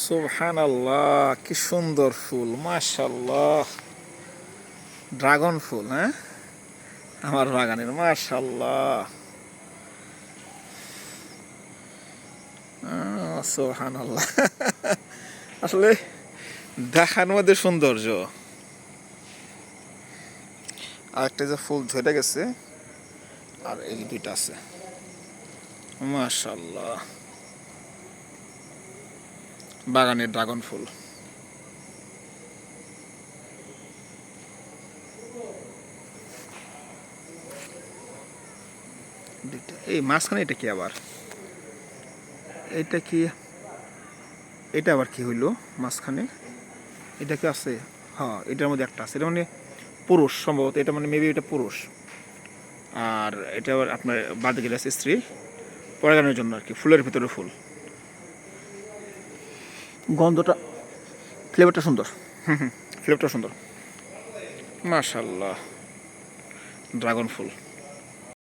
সুবহানাল্লাহ, কি সুন্দর ফুল, মাশাআল্লাহ। ড্রাগন ফুল, হ্যাঁ, আমার বাগানের, মাশাআল্লাহ। সুবহানাল্লাহ। আসলে দেখার মধ্যে সৌন্দর্য। আরেকটা যে ফুল ঝরে গেছে, আর এই দুইটা আছে, মাশাআল্লাহ। বাগানের ড্রাগন ফুল। এই মাঝখানে এটা কি আবার? এটা কি? এটা আবার কি হইলো মাঝখানে? এটা কি আছে? হ্যাঁ, এটার মধ্যে একটা আছে। এটা মানে পুরুষ সম্ভবত, এটা মানে মেবি এটা পুরুষ। আর এটা আবার আপনার বাদ গেলে আছে স্ত্রী, পরাগানোর জন্য আর কি, ফুলের ভিতরে ফুল। গন্ধটা, ফ্লেভারটা সুন্দর। ফ্লেভারটা সুন্দর, মাশাআল্লাহ। ড্রাগন ফুল।